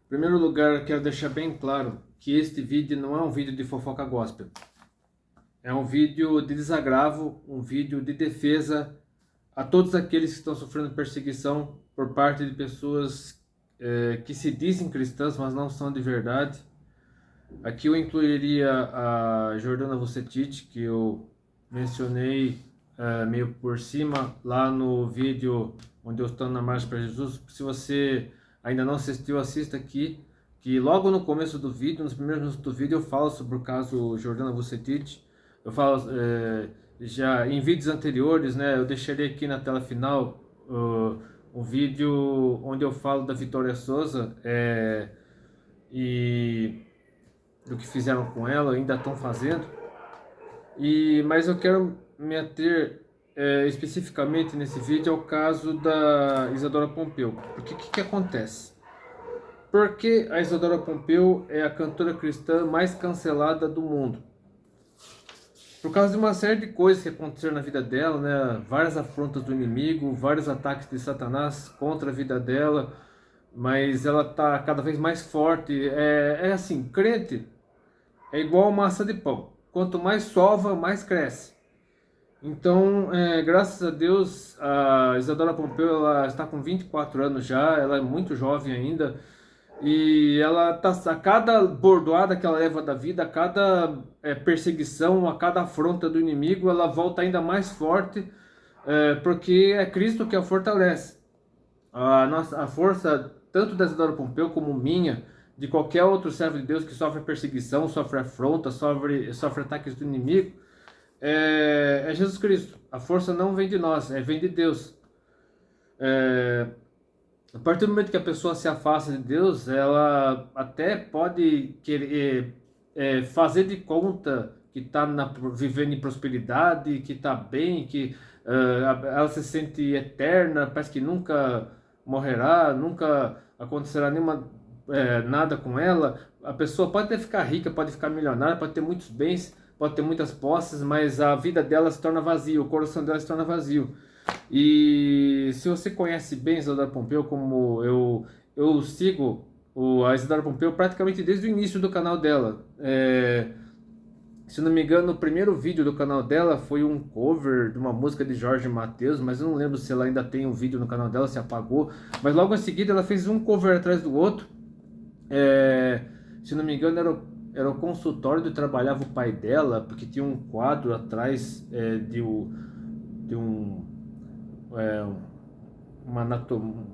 Em primeiro lugar, quero deixar bem claro que este vídeo não é um vídeo de fofoca gospel. É um vídeo de desagravo, um vídeo de defesa a todos aqueles que estão sofrendo perseguição por parte de pessoas que se dizem cristãs, mas não são de verdade. Aqui eu incluiria a Jordana Vucetich, que eu mencionei meio por cima lá no vídeo onde eu estou na Marcha para Jesus. Se você ainda não assistiu, assista aqui, que logo no começo do vídeo, nos primeiros minutos do vídeo, eu falo sobre o caso Jordana Vucetich. Eu falo já em vídeos anteriores, né? Eu deixarei aqui na tela final um vídeo onde eu falo da Vitória Souza e do que fizeram com ela, ainda estão fazendo. Mas eu quero me ater especificamente nesse vídeo ao caso da Isadora Pompeu. Porque o que acontece? Porque a Isadora Pompeu é a cantora cristã mais cancelada do mundo. Por causa de uma série de coisas que aconteceram na vida dela, né? Várias afrontas do inimigo, vários ataques de Satanás contra a vida dela, mas ela está cada vez mais forte. É assim, crente é igual massa de pão. Quanto mais sova, mais cresce. Então, graças a Deus, a Isadora Pompeu ela está com 24 anos já, ela é muito jovem ainda. E ela tá, a cada bordoada que ela leva da vida, a cada perseguição, a cada afronta do inimigo, ela volta ainda mais forte, porque é Cristo que a fortalece. A força, tanto da Isadora Pompeu como minha, de qualquer outro servo de Deus que sofre perseguição, sofre afronta, sofre ataques do inimigo, é Jesus Cristo. A força não vem de nós, vem de Deus. A partir do momento que a pessoa se afasta de Deus, ela até pode querer fazer de conta que está vivendo em prosperidade, que está bem, que ela se sente eterna, parece que nunca morrerá, nunca acontecerá nada com ela. A pessoa pode até ficar rica, pode ficar milionária, pode ter muitos bens, pode ter muitas posses, mas a vida dela se torna vazia, o coração dela se torna vazio. E se você conhece bem a Isadora Pompeu, como eu sigo a Isadora Pompeu praticamente desde o início do canal dela. Se não me engano, o primeiro vídeo do canal dela foi um cover de uma música de Jorge Mateus, mas eu não lembro se ela ainda tem um vídeo no canal dela, se apagou. Mas logo em seguida ela fez um cover atrás do outro. Se não me engano, era o consultório onde trabalhava o pai dela, porque tinha um quadro atrás de um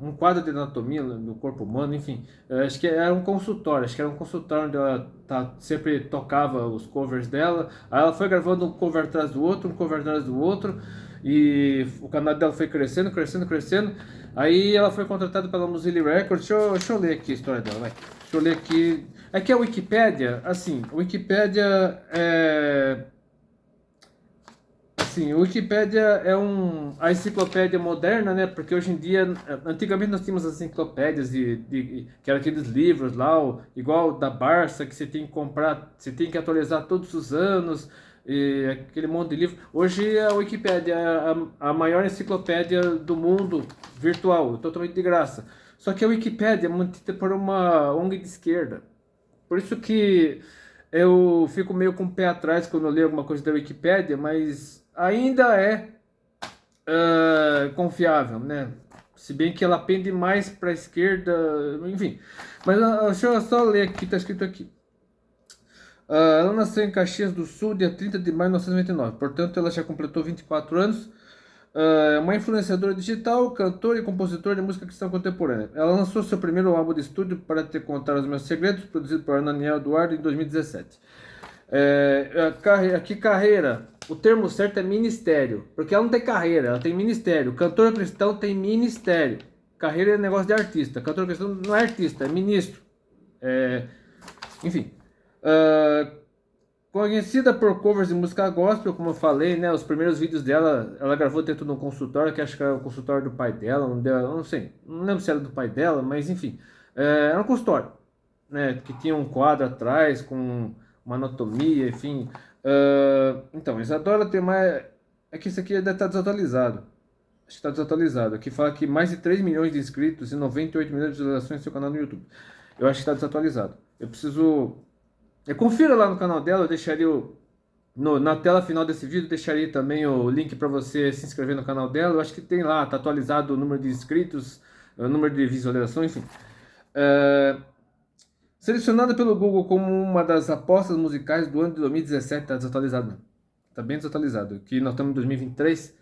um quadro de anatomia do corpo humano, enfim, acho que era um consultório, onde ela sempre tocava os covers dela. Aí ela foi gravando um cover atrás do outro, e o canal dela foi crescendo, crescendo, crescendo. Aí ela foi contratada pela Mozilla Records. Deixa eu ler aqui a história dela, vai. Deixa eu ler aqui. Aqui é a Wikipédia, assim, a Wikipédia Sim, o Wikipédia é a enciclopédia moderna, né? Porque hoje em dia, antigamente nós tínhamos as enciclopédias que eram aqueles livros lá, igual da Barça, que você tem que comprar, você tem que atualizar todos os anos, e aquele monte de livro. Hoje a Wikipédia é a maior enciclopédia do mundo virtual, totalmente de graça. Só que a Wikipédia é mantida por uma ONG de esquerda. Por isso que eu fico meio com o pé atrás quando eu leio alguma coisa da Wikipédia, mas ainda é confiável, né? Se bem que ela pende mais para a esquerda, enfim. Mas deixa eu só ler aqui, está escrito aqui. Ela nasceu em Caxias do Sul, dia 30 de maio de 1999. Portanto, ela já completou 24 anos. É uma influenciadora digital, cantora e compositora de música cristã contemporânea. Ela lançou seu primeiro álbum de estúdio, Para Te Contar os Meus Segredos, produzido por Ananiel Eduardo em 2017. Aqui carreira, o termo certo é ministério, porque ela não tem carreira, ela tem ministério. Cantor cristão tem ministério. Carreira é negócio de artista, cantor cristão não é artista, é ministro. Enfim, conhecida por covers de música gospel, como eu falei, né? Os primeiros vídeos dela, ela gravou dentro de um consultório, que acho que era o consultório do pai dela, não sei, não lembro se era do pai dela, mas enfim, era um consultório, né? Que tinha um quadro atrás com uma anatomia, enfim. Então, Isadora tem mais. É que isso aqui deve estar desatualizado. Acho que está desatualizado. Aqui fala que mais de 3 milhões de inscritos e 98 milhões de visualizações no seu canal no YouTube. Eu acho que está desatualizado. Eu preciso... confira lá no canal dela, eu deixaria na tela final desse vídeo, deixaria também o link para você se inscrever no canal dela. Eu acho que tem lá, tá atualizado o número de inscritos, o número de visualizações, enfim. Selecionada pelo Google como uma das apostas musicais do ano de 2017, está desatualizado, né? Tá bem desatualizado. Aqui nós estamos em 2023,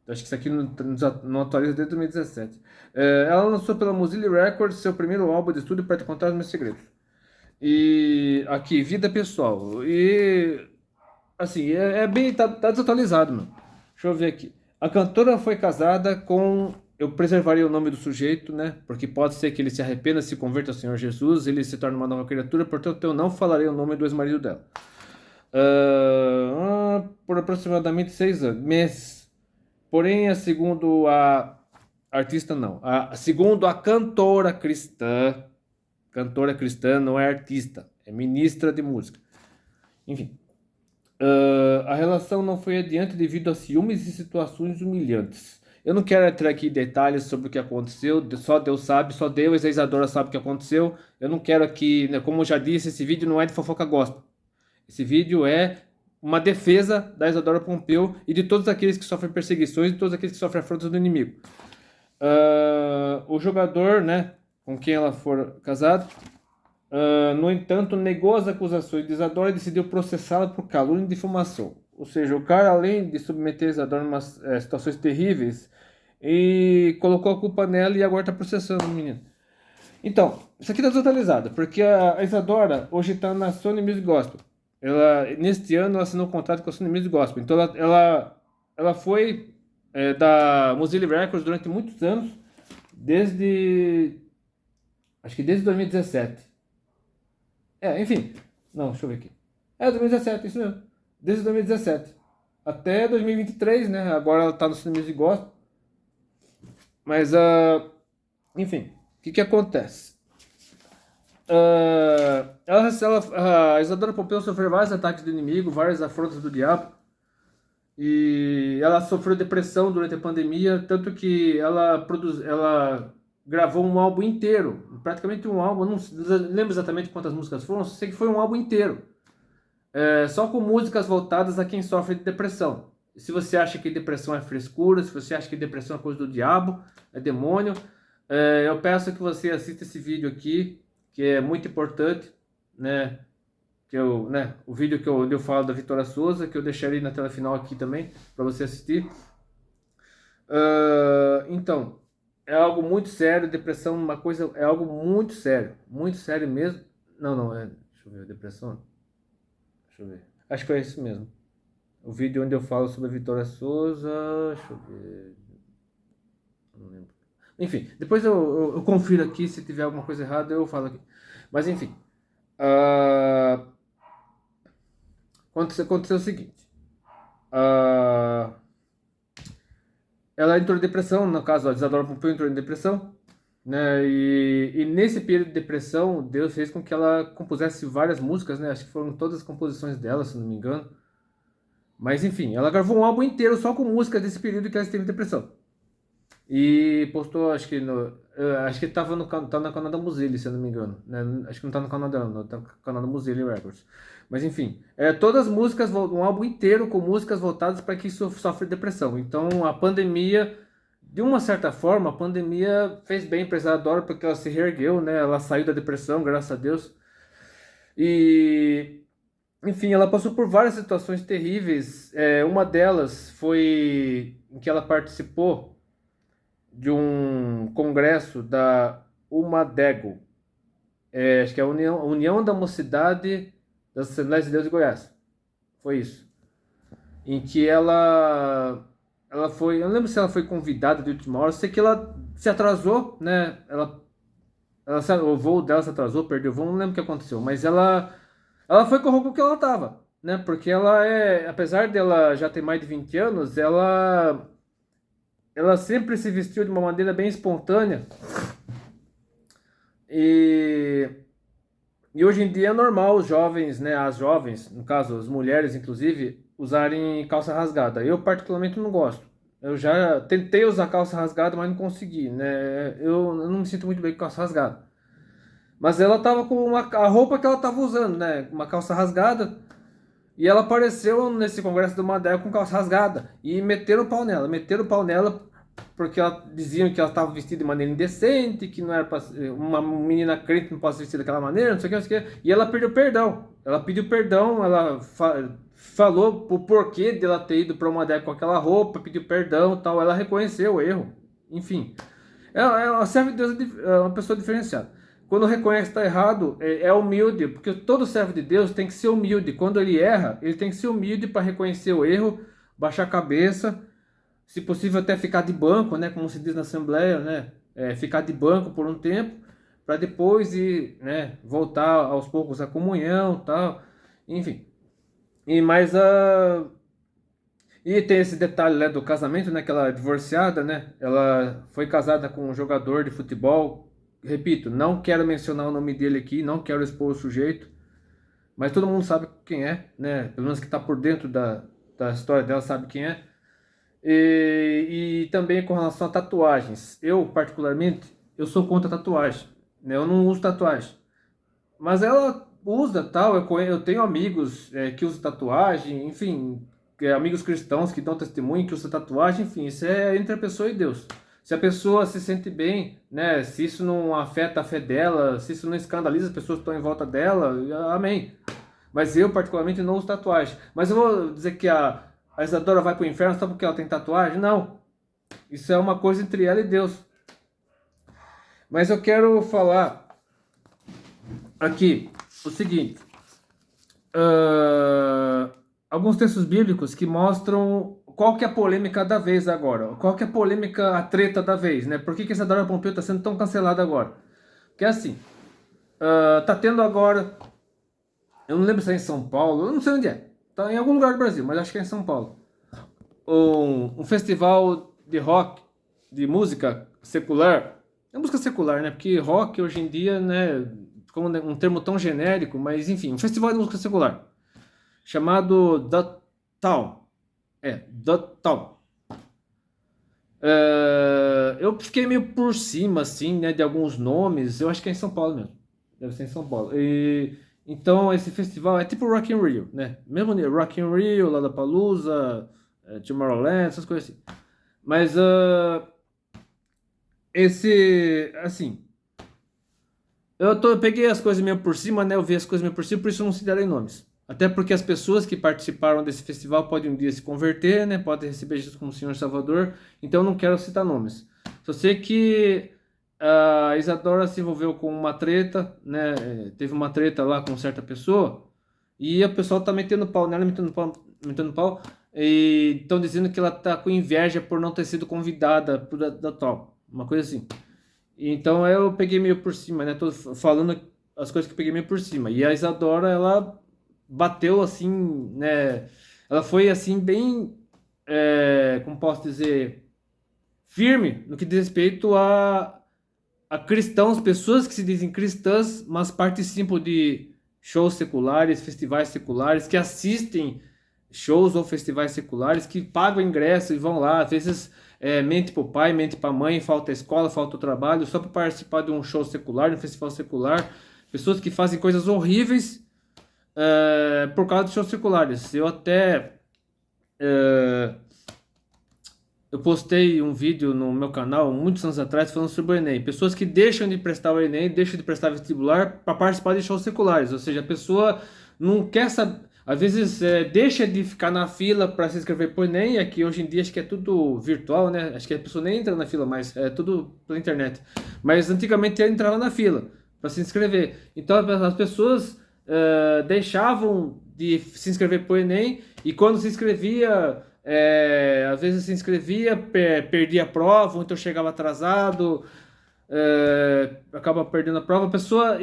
acho que isso aqui não atualiza desde 2017. Ela lançou pela Mozilla Records seu primeiro álbum de estúdio para te contar os meus segredos. E aqui, vida pessoal. E assim, tá desatualizado, mano. Deixa eu ver aqui. A cantora foi casada com. Eu preservaria o nome do sujeito, né? Porque pode ser que ele se arrependa, se converta ao Senhor Jesus, ele se torne uma nova criatura, portanto eu não falarei o nome do ex-marido dela. Por aproximadamente 6 meses. Porém, segundo a artista, não. Segundo a cantora cristã não é artista, é ministra de música. Enfim, a relação não foi adiante devido a ciúmes e situações humilhantes. Eu não quero entrar aqui em detalhes sobre o que aconteceu, só Deus sabe, só Deus e a Isadora sabem o que aconteceu. Eu não quero aqui, né, como eu já disse, esse vídeo não é de fofoca gospel. Esse vídeo é uma defesa da Isadora Pompeu e de todos aqueles que sofrem perseguições e todos aqueles que sofrem afrontas do inimigo. O jogador, né, com quem ela for casada, no entanto, negou as acusações de Isadora e decidiu processá-la por calúnia e difamação. Ou seja, o cara, além de submeter Isadora a umas situações terríveis, e colocou a culpa nela e agora está processando o menino. Então, isso aqui está desatualizado, porque a Isadora hoje está na Sony Music Gospel. Neste ano ela assinou um contrato com a Sony Music Gospel. Então ela foi da Mozilla Records durante muitos anos, acho que desde 2017. Enfim, não, deixa eu ver aqui. 2017, isso mesmo. Desde 2017 até 2023, né? Agora ela tá no Sony Music Gospel. Mas, enfim, o que acontece? A Isadora Pompeu sofreu vários ataques do inimigo, várias afrontas do diabo. E ela sofreu depressão durante a pandemia, tanto que ela gravou um álbum inteiro, praticamente um álbum, não lembro exatamente quantas músicas foram, sei que foi um álbum inteiro, só com músicas voltadas a quem sofre de depressão. Se você acha que depressão é frescura, se você acha que depressão é coisa do diabo, é demônio, eu peço que você assista esse vídeo aqui, que é muito importante, né? O vídeo onde eu falo da Vitória Souza, que eu deixarei na tela final aqui também, para você assistir. Então, é algo muito sério, depressão é algo muito sério mesmo. Deixa eu ver, depressão, deixa eu ver, acho que é isso mesmo. O vídeo onde eu falo sobre a Vitória Souza, deixa eu ver, não lembro. Enfim, depois eu confiro aqui, se tiver alguma coisa errada eu falo aqui. Mas enfim, aconteceu o seguinte, ela entrou em depressão, no caso a Isadora Pompeu entrou em depressão, né? E nesse período de depressão, Deus fez com que ela compusesse várias músicas, né? Acho que foram todas as composições dela, se não me engano. Mas enfim, ela gravou um álbum inteiro só com músicas desse período que ela esteve em depressão. E postou, acho que tá no canal da Mozilla, se eu não me engano, né? Acho que não tá no canal dela, não, tá no canal da Mozilla Records. Mas enfim, todas as músicas, um álbum inteiro com músicas voltadas para quem sofre depressão. Então a pandemia, de uma certa forma, a pandemia fez bem para Isadora, porque ela se reergueu, né? Ela saiu da depressão, graças a Deus. E enfim, ela passou por várias situações terríveis. Uma delas foi em que ela participou de um congresso da UMADEGO, acho que é a União da Mocidade das Assembleias de Deus de Goiás. Foi isso. Em que ela foi, eu não lembro se ela foi convidada de última hora, eu sei que ela se atrasou, né? O voo dela se atrasou, perdeu o voo, não lembro o que aconteceu, mas ela foi com a roupa que ela tava, né? Porque apesar dela já ter mais de 20 anos, ela sempre se vestiu de uma maneira bem espontânea. E hoje em dia é normal os jovens, né, as jovens, no caso as mulheres inclusive, usarem calça rasgada. Eu particularmente não gosto. Eu já tentei usar calça rasgada, mas não consegui, né? Eu não me sinto muito bem com calça rasgada. Mas ela tava com a roupa que ela tava usando, né? Uma calça rasgada. E ela apareceu nesse congresso do Madero com calça rasgada. E meteram o pau nela. Meteram o pau nela porque diziam que ela estava vestida de maneira indecente, que não era pra, uma menina crente não pode se vestir daquela maneira, não sei o que, não sei o que. E ela pediu perdão. Ela pediu perdão, ela falou o porquê dela ter ido para o Madero com aquela roupa, pediu perdão e tal. Ela reconheceu o erro. Enfim. A serva de Deus é uma pessoa diferenciada. Quando reconhece que está errado, é humilde, porque todo servo de Deus tem que ser humilde. Quando ele erra, ele tem que ser humilde para reconhecer o erro, baixar a cabeça, se possível até ficar de banco, né, como se diz na Assembleia, né, ficar de banco por um tempo, para depois ir, né, voltar aos poucos à comunhão, tal, enfim. E mais e tem esse detalhe, né, do casamento, né, que ela é divorciada, né? Ela foi casada com um jogador de futebol. Repito, não quero mencionar o nome dele aqui, não quero expor o sujeito, mas todo mundo sabe quem é, né? Pelo menos que está por dentro da história dela sabe quem é. E também com relação a tatuagens. Eu, particularmente, eu sou contra tatuagem, né? Eu não uso tatuagem. Mas ela usa tal, eu tenho amigos que usam tatuagem, enfim, amigos cristãos que dão testemunho que usam tatuagem, enfim, isso é entre a pessoa e Deus. Se a pessoa se sente bem, né, se isso não afeta a fé dela, se isso não escandaliza as pessoas que estão em volta dela, amém. Mas eu, particularmente, não uso tatuagem. Mas eu vou dizer que a Isadora vai para o inferno só porque ela tem tatuagem? Não. Isso é uma coisa entre ela e Deus. Mas eu quero falar aqui o seguinte: alguns textos bíblicos que mostram qual que é a polêmica da vez agora, qual que é a polêmica, a treta da vez, né? Por que que essa Isadora Pompeu está sendo tão cancelada agora? Que é assim, tá tendo agora, eu não lembro se é em São Paulo, eu não sei onde é, tá em algum lugar do Brasil, mas acho que é em São Paulo, um festival de rock, de música secular. É música secular, né? Porque rock hoje em dia, né, como um termo tão genérico, mas enfim, um festival de música secular chamado The Town. The Town. Eu fiquei meio por cima, assim, né, de alguns nomes. Eu acho que é em São Paulo mesmo. Deve ser em São Paulo. Então, esse festival é tipo Rock in Rio, né? Mesmo Rock in Rio, Lollapalooza, Tomorrowland, essas coisas assim. Mas assim, eu peguei as coisas meio por cima, né? Eu vi as coisas meio por cima, por isso eu não citarei nomes. Até porque as pessoas que participaram desse festival podem um dia se converter, né? Podem receber Jesus como Senhor Salvador. Então eu não quero citar nomes. Só sei que a Isadora se envolveu com uma treta, né? Teve uma treta lá com certa pessoa. E o pessoal tá metendo pau nela, metendo pau, metendo pau. E estão dizendo que ela tá com inveja por não ter sido convidada da tal. Uma coisa assim. Então eu peguei meio por cima, né? Tô falando as coisas que eu peguei meio por cima. E a Isadora, ela bateu assim, né? Ela foi assim bem, como posso dizer, firme no que diz respeito a cristãos, pessoas que se dizem cristãs, mas participam de shows seculares, festivais seculares, que assistem shows ou festivais seculares, que pagam ingresso e vão lá, às vezes mente para o pai, mente para a mãe, falta a escola, falta o trabalho, só para participar de um show secular, de um festival secular. Pessoas que fazem coisas horríveis por causa de shows seculares. Eu até eu postei um vídeo no meu canal muitos anos atrás falando sobre o Enem. Pessoas que deixam de prestar o Enem, deixam de prestar vestibular para participar de shows seculares. Ou seja, a pessoa não quer saber. Às vezes deixa de ficar na fila para se inscrever para o Enem, aqui hoje em dia acho que é tudo virtual, né? Acho que a pessoa nem entra na fila mais, é tudo pela internet. Mas antigamente ela entrava na fila para se inscrever. Então as pessoas deixavam de se inscrever para o Enem e quando se inscrevia, às vezes se inscrevia, perdia a prova, ou então chegava atrasado, acaba perdendo a prova. A pessoa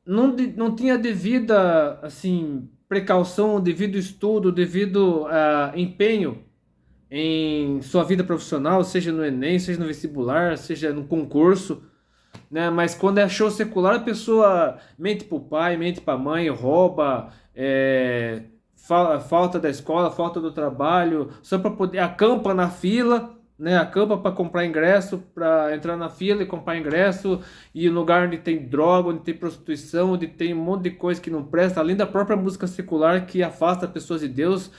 não tinha devida assim, precaução, devido estudo, devido empenho em sua vida profissional, seja no Enem, seja no vestibular, seja no concurso, né? Mas quando é show secular, a pessoa mente pro pai, mente pra mãe, rouba, falta da escola, falta do trabalho, só para poder acampa na fila, né? Acampa para comprar ingresso, para entrar na fila e comprar ingresso, e lugar onde tem droga, onde tem prostituição, onde tem um monte de coisa que não presta, além da própria música secular que afasta pessoas de Deus.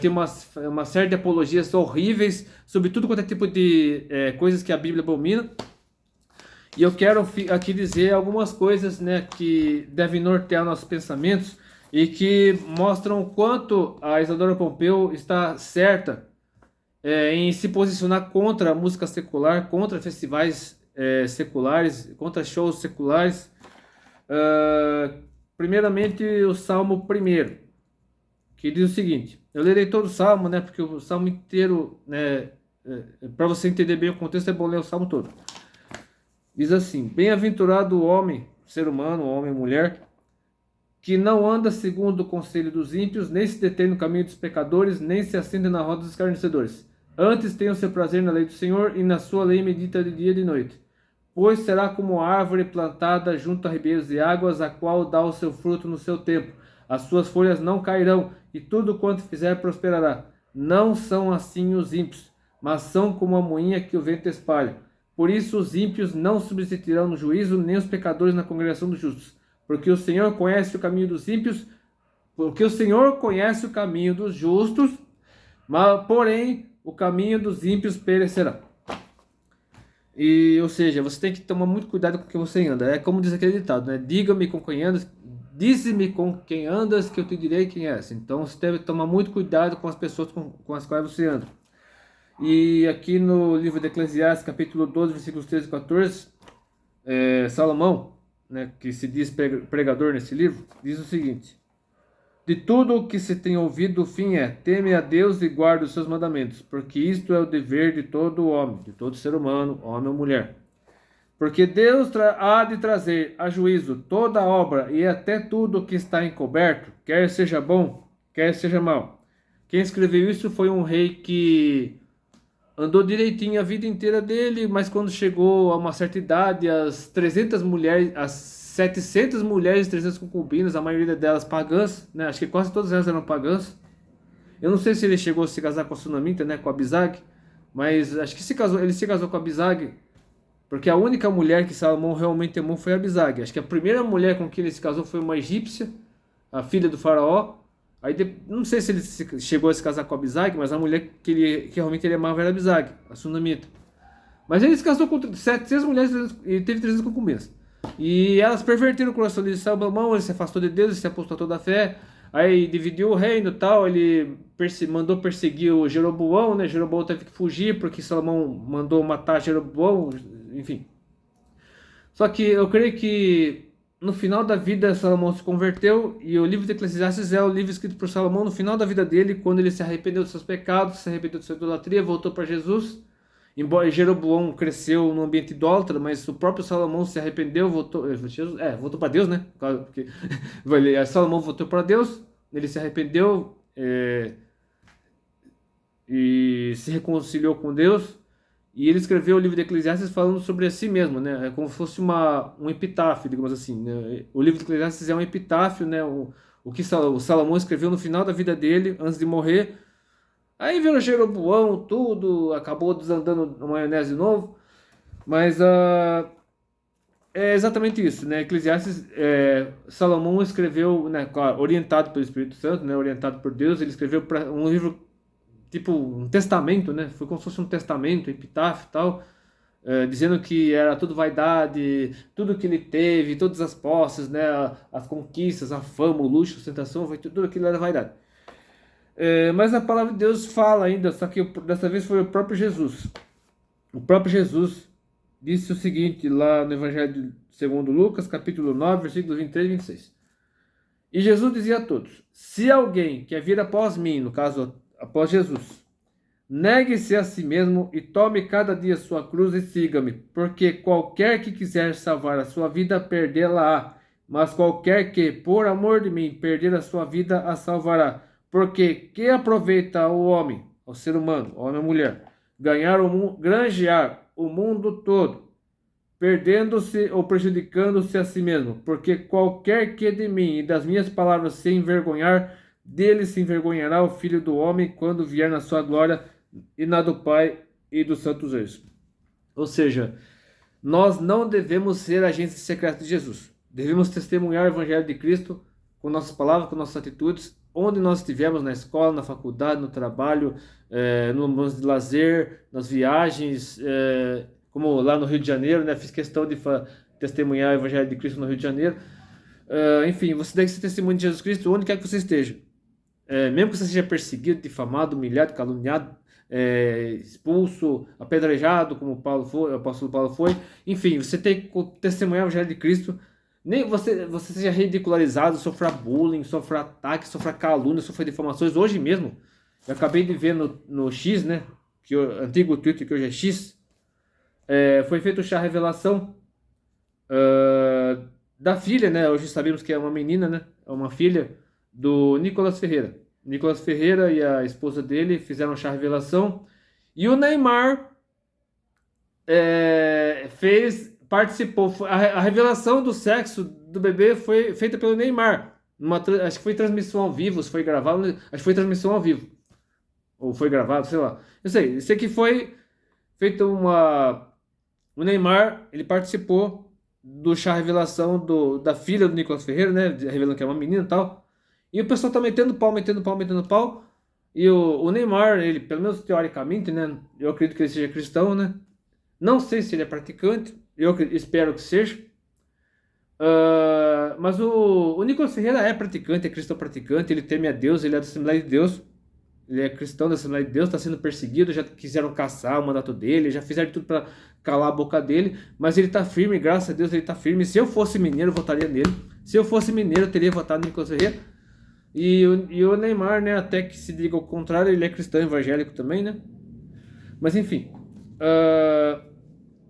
Tem uma série de apologias horríveis sobre tudo quanto é tipo de coisas que a Bíblia abomina. E eu quero aqui dizer algumas coisas, né, que devem nortear nossos pensamentos e que mostram o quanto a Isadora Pompeu está certa em se posicionar contra a música secular, contra festivais seculares, contra shows seculares. Primeiramente, o Salmo 1, que diz o seguinte: eu lerei todo o Salmo, né, porque o Salmo inteiro, né, para você entender bem o contexto, é bom ler o Salmo todo. Diz assim: bem-aventurado o homem, ser humano, o homem e mulher, que não anda segundo o conselho dos ímpios, nem se detém no caminho dos pecadores, nem se assenta na roda dos escarnecedores. Antes tem o seu prazer na lei do Senhor, e na sua lei medita de dia e de noite. Pois será como árvore plantada junto a ribeiros de águas, a qual dá o seu fruto no seu tempo. As suas folhas não cairão, e tudo quanto fizer prosperará. Não são assim os ímpios, mas são como a moinha que o vento espalha. Por isso os ímpios não subsistirão no juízo, nem os pecadores na congregação dos justos. Porque o Senhor conhece o caminho dos ímpios, porque o Senhor conhece o caminho dos justos, mas, porém, o caminho dos ímpios perecerá. Ou seja, você tem que tomar muito cuidado com o que você anda. É como diz aquele ditado, né? Diga-me com quem andas, dize-me com quem andas, que eu te direi quem és. Então você deve tomar muito cuidado com as pessoas com as quais você anda. E aqui no livro de Eclesiastes, capítulo 12, versículos 13 e 14, Salomão, né, que se diz pregador nesse livro, diz o seguinte: de tudo o que se tem ouvido, o fim é: teme a Deus e guarda os seus mandamentos, porque isto é o dever de todo homem, de todo ser humano, homem ou mulher. Porque Deus há de trazer a juízo toda obra e até tudo o que está encoberto, quer seja bom, quer seja mal. Quem escreveu isso foi um rei que andou direitinho a vida inteira dele, mas quando chegou a uma certa idade, as 300 mulheres, as 700 mulheres e 300 concubinas, a maioria delas pagãs, né? Acho que quase todas elas eram pagãs. Eu não sei se ele chegou a se casar com a Sunamita, né, com a Abisag, mas acho que ele se casou com a Abisag, porque a única mulher que Salomão realmente amou foi a Abisag. Acho que a primeira mulher com quem ele se casou foi uma egípcia, a filha do faraó. Aí, não sei se ele chegou a se casar com a Abisag, mas a mulher que realmente ele amava era a Abisag, a Sunamita. Mas ele se casou com 700 mulheres e teve 300 concubinas. E elas perverteram o coração de Salomão, ele se afastou de Deus, ele se apostatou da fé. Aí dividiu o reino e tal, ele mandou perseguir o Jeroboão, né? Jeroboão teve que fugir porque Salomão mandou matar Jeroboão, enfim. Só que eu creio que no final da vida Salomão se converteu, e o livro de Eclesiastes é o livro escrito por Salomão no final da vida dele, quando ele se arrependeu dos seus pecados, se arrependeu de sua idolatria, voltou para Jesus. Embora Jeroboão cresceu num ambiente idólatra, mas o próprio Salomão se arrependeu, voltou para Deus, né? Porque Salomão voltou para Deus, ele se arrependeu e se reconciliou com Deus. E ele escreveu o livro de Eclesiastes falando sobre si mesmo, né? É como se fosse um epitáfio, digamos assim, né? O livro de Eclesiastes é um epitáfio, né? O que o Salomão escreveu no final da vida dele, antes de morrer. Aí veio o Jeroboão, tudo, acabou desandando na maionese de novo. Mas é exatamente isso, né? Eclesiastes, Salomão escreveu, né, orientado pelo Espírito Santo, né? Orientado por Deus, ele escreveu um livro tipo um testamento, né? Foi como se fosse um testamento, epitáfio e tal, dizendo que era tudo vaidade, tudo que ele teve, todas as posses, né? As conquistas, a fama, o luxo, a ostentação, foi tudo aquilo era vaidade. Mas a palavra de Deus fala ainda, só que dessa vez foi o próprio Jesus. O próprio Jesus disse o seguinte lá no Evangelho segundo Lucas, capítulo 9, versículos 23 e 26. E Jesus dizia a todos: se alguém quer vir após mim, no caso após Jesus, negue-se a si mesmo e tome cada dia sua cruz e siga-me, porque qualquer que quiser salvar a sua vida, perdê-la-á, mas qualquer que, por amor de mim, perder a sua vida, a salvará. Porque que aproveita o homem, o ser humano, o homem ou mulher, granjear o mundo todo, perdendo-se ou prejudicando-se a si mesmo? Porque qualquer que de mim e das minhas palavras se envergonhar, dele se envergonhará o Filho do Homem quando vier na sua glória e na do Pai e dos santos anjos. Ou seja, nós não devemos ser agentes secretos de Jesus. Devemos testemunhar o Evangelho de Cristo com nossas palavras, com nossas atitudes, onde nós estivermos, na escola, na faculdade, no trabalho, no momento de lazer, nas viagens, como lá no Rio de Janeiro, né? Fiz questão de testemunhar o Evangelho de Cristo no Rio de Janeiro. Enfim, você deve ser testemunho de Jesus Cristo onde quer que você esteja. Mesmo que você seja perseguido, difamado, humilhado, caluniado, expulso, apedrejado, como o apóstolo Paulo foi. Enfim, você tem que testemunhar o Evangelho de Cristo. Nem você seja ridicularizado, sofra bullying, sofra ataque, sofra calúnia, sofra difamações. Hoje mesmo, eu acabei de ver no X, né? Que o antigo Twitter, que hoje é X, foi feito o chá revelação da filha, né? Hoje sabemos que é uma menina, né? É uma filha do Nicolas Ferreira. Nicolas Ferreira e a esposa dele fizeram o chá revelação. E o Neymar participou. A revelação do sexo do bebê foi feita pelo Neymar. Acho que foi transmissão ao vivo, se foi gravado. Acho que foi transmissão ao vivo. Ou foi gravado, sei lá. Eu sei que foi feita o Neymar, ele participou do chá revelação da filha do Nicolas Ferreira, né? Revelando que é uma menina e tal. E o pessoal tá metendo pau. E o Neymar, ele, pelo menos teoricamente, né? Eu acredito que ele seja cristão, né? Não sei se ele é praticante, eu espero que seja. Mas o Nicolas Ferreira é praticante, é cristão praticante, ele teme a Deus, ele é da Assembleia de Deus. Ele é cristão da Assembleia de Deus, está sendo perseguido, já quiseram caçar o mandato dele, já fizeram tudo para calar a boca dele, mas ele está firme, graças a Deus ele está firme. Se eu fosse mineiro, eu votaria nele. Se eu fosse mineiro, eu teria votado no Nicolas Ferreira. E o Neymar, né, até que se diga o contrário, ele é cristão evangélico também, né? Mas enfim.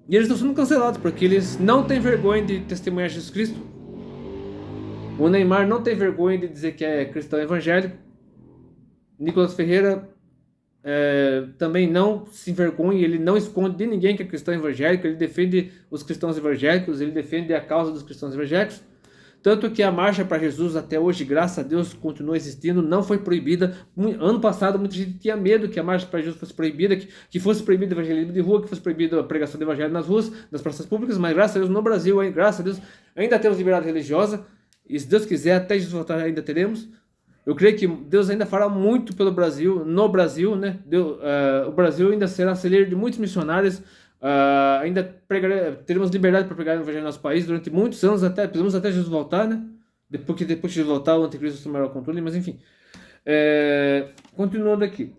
E eles estão sendo cancelados, porque eles não têm vergonha de testemunhar Jesus Cristo. O Neymar não tem vergonha de dizer que é cristão evangélico. Nicolas Ferreira também não se envergonha, ele não esconde de ninguém que é cristão evangélico, ele defende os cristãos evangélicos, ele defende a causa dos cristãos evangélicos. Tanto que a Marcha para Jesus até hoje, graças a Deus, continua existindo, não foi proibida. Ano passado muita gente tinha medo que a Marcha para Jesus fosse proibida, que fosse proibido o evangelismo de rua, que fosse proibida a pregação do evangelho nas ruas, nas praças públicas, mas graças a Deus no Brasil, graças a Deus, ainda temos liberdade religiosa, e se Deus quiser, até Jesus voltar ainda teremos. Eu creio que Deus ainda fará muito pelo Brasil, no Brasil, né? O Brasil ainda será celeiro de muitos missionários, ainda teremos liberdade para pregar o evangelho no nosso país durante muitos anos, precisamos até Jesus voltar, né? Depois que Jesus voltar, o anticristo tomará o controle, mas enfim. Continuando aqui.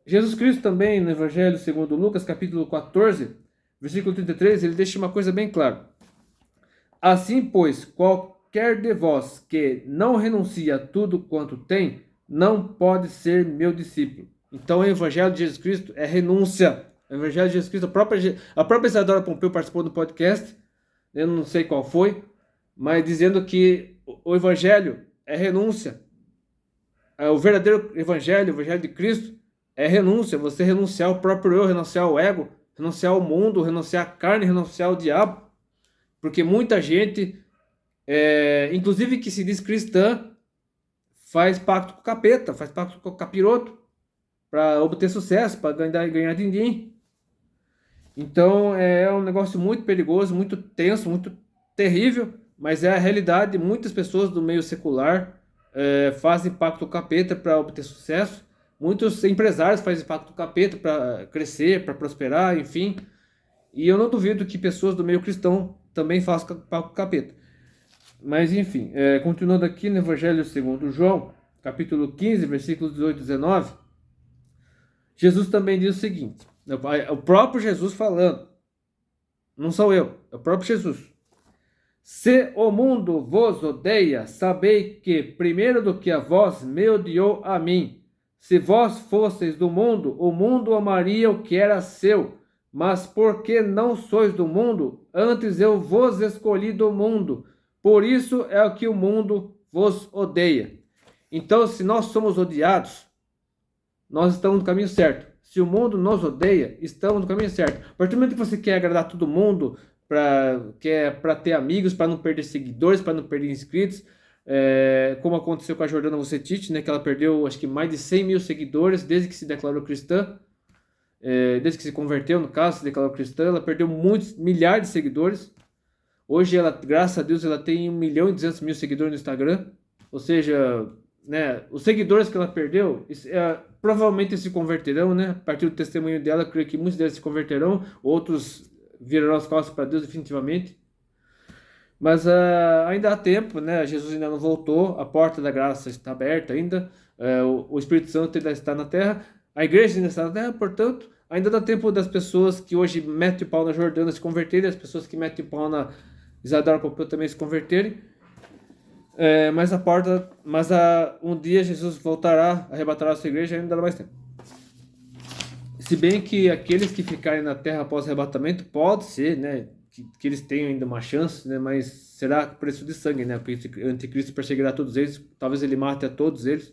Jesus Cristo também, no Evangelho segundo Lucas, capítulo 14, versículo 33, ele deixa uma coisa bem clara. Assim, pois, qualquer de vós que não renuncia a tudo quanto tem, não pode ser meu discípulo. Então, o Evangelho de Jesus Cristo é renúncia. O Evangelho de Jesus Cristo, a própria Isadora Pompeu participou do podcast, eu não sei qual foi, mas dizendo que o Evangelho é renúncia. O verdadeiro Evangelho, o Evangelho de Cristo, é renúncia. Você renunciar ao próprio eu, renunciar ao ego, renunciar ao mundo, renunciar à carne, renunciar ao diabo. Porque muita gente, inclusive que se diz cristã, faz pacto com o capeta, faz pacto com o capiroto, para obter sucesso, para ganhar din-din. Então é um negócio muito perigoso, muito tenso, muito terrível, mas é a realidade. Muitas pessoas do meio secular fazem pacto com o capeta para obter sucesso. Muitos empresários fazem pacto com o capeta para crescer, para prosperar, enfim. E eu não duvido que pessoas do meio cristão também façam pacto com o capeta. Mas enfim, continuando aqui no Evangelho segundo João, capítulo 15, versículos 18 e 19, Jesus também diz o seguinte, o próprio Jesus falando, não sou eu, é o próprio Jesus. Se o mundo vos odeia, sabei que, primeiro do que a vós, me odiou a mim. Se vós fosseis do mundo, o mundo amaria o que era seu. Mas porque não sois do mundo, antes eu vos escolhi do mundo. Por isso é o que o mundo vos odeia. Então, se nós somos odiados, nós estamos no caminho certo. Se o mundo nos odeia, estamos no caminho certo. A partir do momento que você quer agradar todo mundo, para ter amigos, para não perder seguidores, para não perder inscritos, como aconteceu com a Jordana Vucetich, né, que ela perdeu acho que mais de 100 mil seguidores desde que se declarou cristã. desde que se converteu, no caso, se declarou cristã, ela perdeu milhares de seguidores. Hoje, ela, graças a Deus, ela tem 1.200.000 seguidores no Instagram. Ou seja, né, os seguidores que ela perdeu, provavelmente se converterão, né? A partir do testemunho dela, eu creio que muitos deles se converterão, outros virarão as costas para Deus definitivamente. Mas ainda há tempo, né? Jesus ainda não voltou, a porta da graça está aberta ainda, o Espírito Santo ainda está na terra, a igreja ainda está na terra, portanto, ainda dá tempo das pessoas que hoje metem o pau na Jordânia se converterem, as pessoas que metem o pau na Isadora Pompeu também se converterem. Mas um dia Jesus voltará, arrebatará a sua igreja e ainda dá mais tempo. Se bem que aqueles que ficarem na terra após o arrebatamento, pode ser, né, que eles tenham ainda uma chance, né, mas será preço de sangue, né, porque o anticristo perseguirá todos eles, talvez ele mate a todos eles.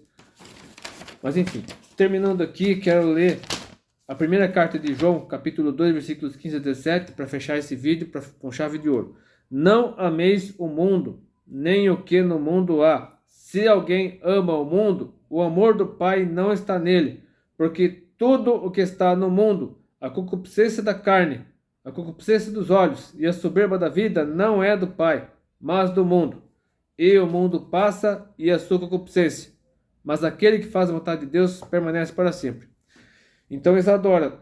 Mas enfim, terminando aqui, quero ler a primeira carta de João, capítulo 2, versículos 15 a 17, para fechar esse vídeo com chave de ouro. Não ameis o mundo, nem o que no mundo há. Se alguém ama o mundo, o amor do Pai não está nele, porque tudo o que está no mundo, a concupiscência da carne, a concupiscência dos olhos e a soberba da vida não é do Pai, mas do mundo. E o mundo passa e a sua concupiscência, mas aquele que faz a vontade de Deus permanece para sempre. Então, Isadora,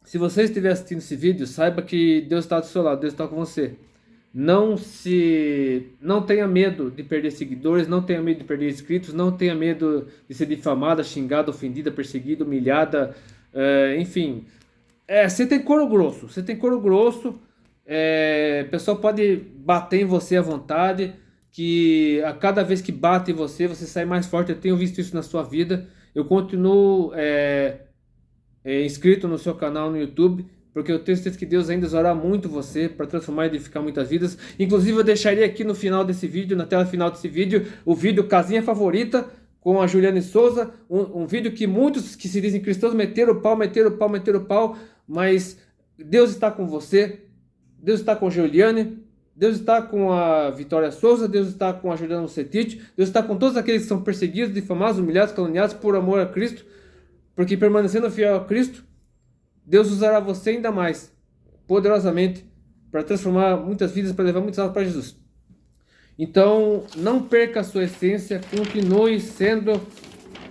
se você estiver assistindo esse vídeo, saiba que Deus está do seu lado, Deus está com você. Não tenha medo de perder seguidores, não tenha medo de perder inscritos, não tenha medo de ser difamada, xingada, ofendida, perseguida, humilhada, enfim. Você tem couro grosso, o pessoal pode bater em você à vontade, que a cada vez que bate em você, você sai mais forte. Eu tenho visto isso na sua vida. Eu continuo inscrito no seu canal no YouTube, porque eu tenho certeza que Deus ainda usará muito você para transformar e edificar muitas vidas. Inclusive, eu deixaria aqui no final desse vídeo, na tela final desse vídeo, o vídeo Casinha Favorita com a Juliane Souza, um vídeo que muitos que se dizem cristãos meteram o pau, mas Deus está com você, Deus está com a Juliane, Deus está com a Vitória Souza, Deus está com a Juliana Lucetich, Deus está com todos aqueles que são perseguidos, difamados, humilhados, caluniados por amor a Cristo, porque permanecendo fiel a Cristo, Deus usará você ainda mais, poderosamente, para transformar muitas vidas, para levar muitas almas para Jesus. Então, não perca a sua essência, continue sendo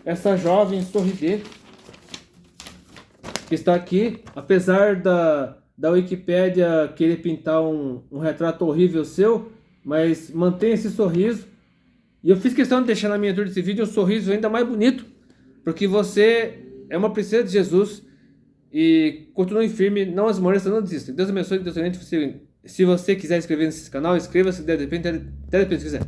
essa jovem sorridente que está aqui, apesar da Wikipédia querer pintar um retrato horrível seu, mas mantenha esse sorriso. E eu fiz questão de deixar na miniatura desse vídeo um sorriso ainda mais bonito, porque você é uma princesa de Jesus. E continue firme, não esmoreça, não desista. Deus abençoe, Deus oriente. Se você quiser inscrever nesse canal, inscreva-se, de repente, até depois se quiser.